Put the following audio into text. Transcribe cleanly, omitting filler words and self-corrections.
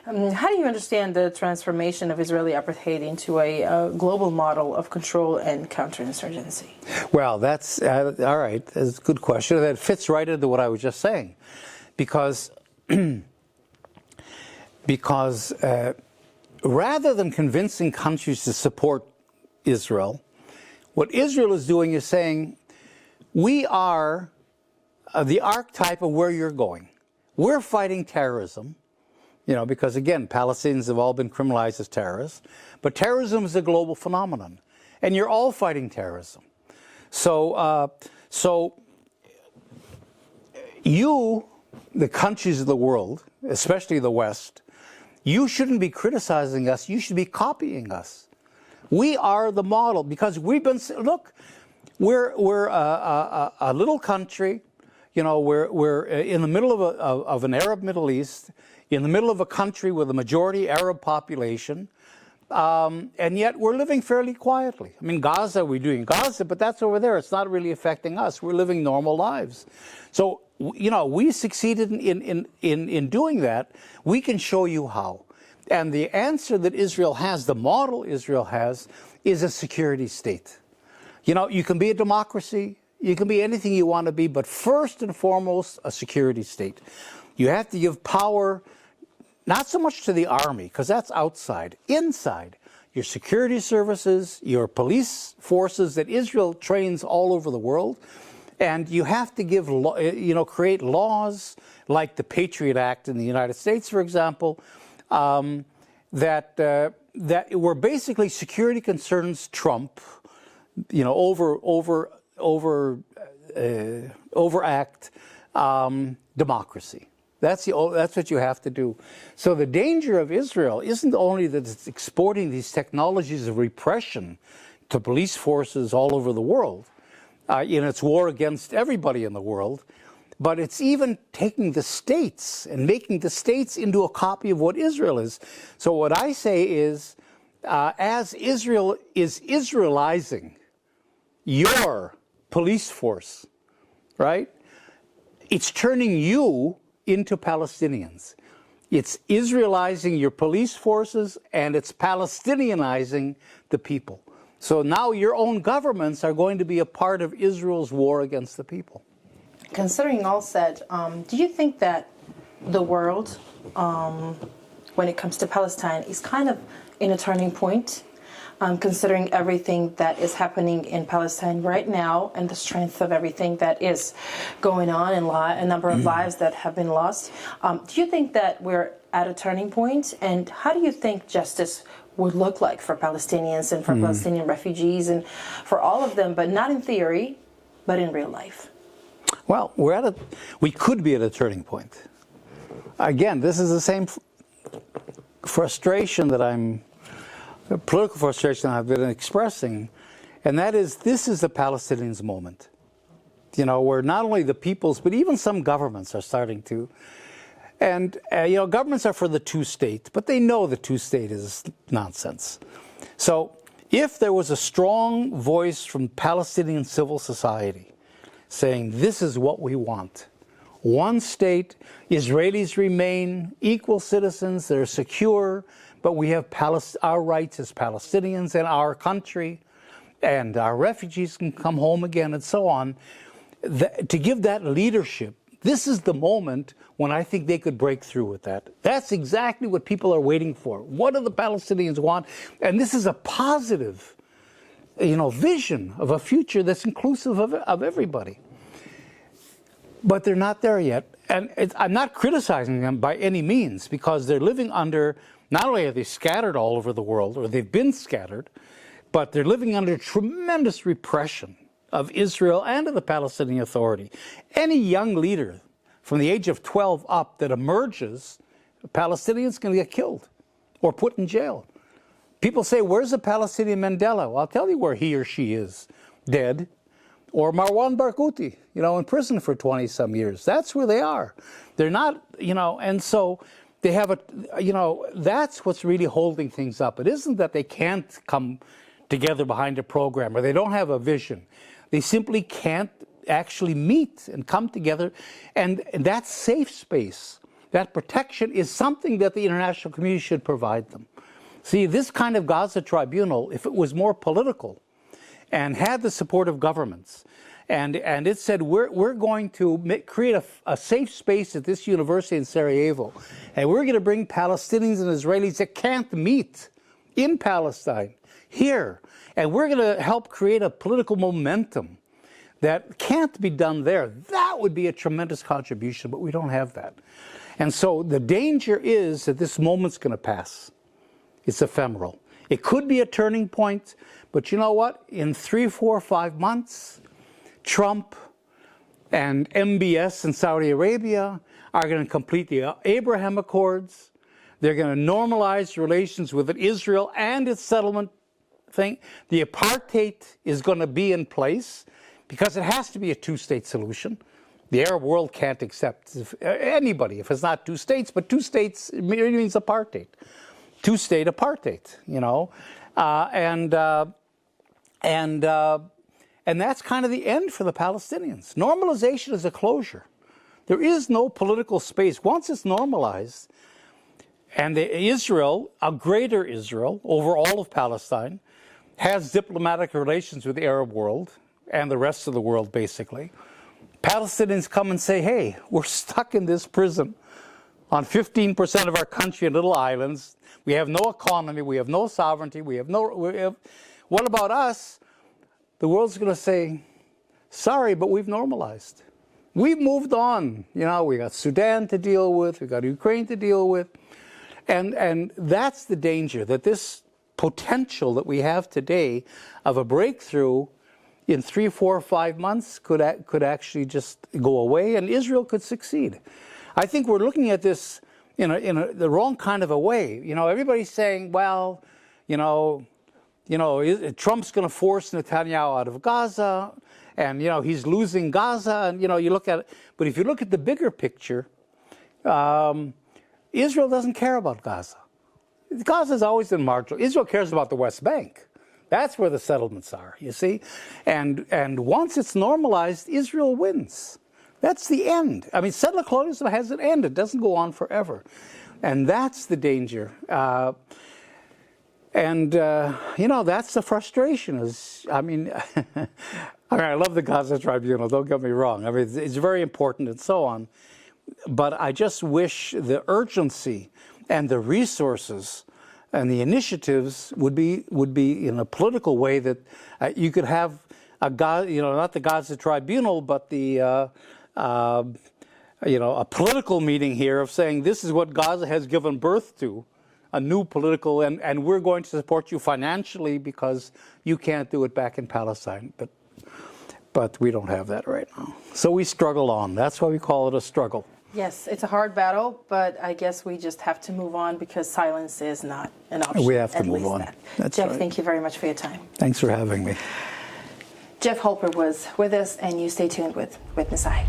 How do you understand the transformation of Israeli apartheid into a global model of control and counterinsurgency? Well, that's all right. That's a good question. That fits right into what I was just saying, because rather than convincing countries to support Israel, what Israel is doing is saying, we are the archetype of where you're going. We're fighting terrorism, you know, because again, Palestinians have all been criminalized as terrorists, but terrorism is a global phenomenon, and you're all fighting terrorism. So, you, the countries of the world, especially the West, you shouldn't be criticizing us, you should be copying us. We are the model, because we've been, look, we're a little country, you know, we're in the middle of an Arab Middle East, in the middle of a country with a majority Arab population, and yet we're living fairly quietly. I mean, Gaza, we're doing Gaza, but that's over there. It's not really affecting us. We're living normal lives. So, you know, we succeeded in doing that. We can show you how. And the answer that Israel has, the model Israel has, is a security state. You know, you can be a democracy, you can be anything you want to be, but first and foremost, a security state. You have to give power, not so much to the army, because that's outside, inside. Your security services, your police forces that Israel trains all over the world, and you have to give, you know, create laws like the Patriot Act in the United States, for example, that were basically security concerns trump, you know, overact democracy. That's what you have to do. So the danger of Israel isn't only that it's exporting these technologies of repression to police forces all over the world in its war against everybody in the world, but it's even taking the states and making the states into a copy of what Israel is. So what I say is, as Israel is Israelizing your police force, right? It's turning you into Palestinians. It's Israelizing your police forces, and it's Palestinianizing the people. So now your own governments are going to be a part of Israel's war against the people. Considering all said, do you think that the world, when it comes to Palestine, is kind of in a turning point? Considering everything that is happening in Palestine right now and the strength of everything that is going on and a number of lives that have been lost. Do you think that we're at a turning point? And how do you think justice would look like for Palestinians and for Palestinian refugees and for all of them, but not in theory, but in real life? Well, we could be at a turning point. Again, this is the same frustration that political frustration I've been expressing, and that is, this is the Palestinians' moment. You know, where not only the peoples, but even some governments are starting to. And, you know, governments are for the two-state, but they know the two-state is nonsense. So if there was a strong voice from Palestinian civil society saying, this is what we want, one state, Israelis remain equal citizens, they're secure, but we have our rights as Palestinians and our country, and our refugees can come home again, and so on. To give that leadership, this is the moment when I think they could break through with that. That's exactly what people are waiting for. What do the Palestinians want? And this is a positive, you know, vision of a future that's inclusive of everybody. But they're not there yet. And I'm not criticizing them by any means, because they're living under, not only are they scattered all over the world, or they've been scattered, but they're living under tremendous repression of Israel and of the Palestinian Authority. Any young leader from the age of 12 up that emerges, Palestinians can get killed or put in jail. People say, where's the Palestinian Mandela? Well, I'll tell you where he or she is, dead. Or Marwan Barghouti, you know, in prison for 20-some years. That's where they are. They're not, you know, and so they have you know, that's what's really holding things up. It isn't that they can't come together behind a program or they don't have a vision. They simply can't actually meet and come together. And that safe space that protection is something that the international community should provide them. See, this kind of Gaza tribunal, if it was more political and had the support of governments, and it said, we're going to create a safe space at this university in Sarajevo, and we're going to bring Palestinians and Israelis that can't meet in Palestine here, and we're going to help create a political momentum that can't be done there. That would be a tremendous contribution, but we don't have that. And so the danger is that this moment's going to pass. It's ephemeral. It could be a turning point, but you know what? In 3, 4, 5 months, Trump and MBS in Saudi Arabia are going to complete the Abraham Accords. They're going to normalize relations with Israel and its settlement thing. The apartheid is going to be in place because it has to be a two-state solution. The Arab world can't accept anybody if it's not two states, but two states means apartheid. Two-state apartheid, you know. And that's kind of the end for the Palestinians. Normalization is a closure. There is no political space. Once it's normalized, and Israel, a greater Israel, over all of Palestine, has diplomatic relations with the Arab world and the rest of the world, basically. Palestinians come and say, hey, we're stuck in this prison on 15% of our country in little islands. We have no economy. We have no sovereignty. What about us? The world's going to say, sorry, but we've normalized. We've moved on. You know, we got Sudan to deal with. We got Ukraine to deal with. And that's the danger, that this potential that we have today of a breakthrough in 3, 4, 5 months could actually just go away, and Israel could succeed. I think we're looking at this in the wrong kind of a way. You know, everybody's saying, well, Trump's going to force Netanyahu out of Gaza, and, you know, he's losing Gaza, and, you know, you look at it. But if you look at the bigger picture, Israel doesn't care about Gaza. Gaza's always been marginal. Israel cares about the West Bank. That's where the settlements are, you see? And once it's normalized, Israel wins. That's the end. I mean, settler-colonialism has an end. It doesn't go on forever. And that's the danger. You know, that's the frustration. I love the Gaza Tribunal, don't get me wrong. I mean, it's very important and so on. But I just wish the urgency and the resources and the initiatives would be in a political way that you could have not the Gaza Tribunal, but a political meeting here of saying this is what Gaza has given birth to, a new political, and we're going to support you financially because you can't do it back in Palestine. But we don't have that right now. So we struggle on. That's why we call it a struggle. Yes, it's a hard battle, but I guess we just have to move on because silence is not an option. We have to move on. That's Jeff, right. Thank you very much for your time. Thanks for having me. Jeff Halper was with us, and you stay tuned with Witness Eye.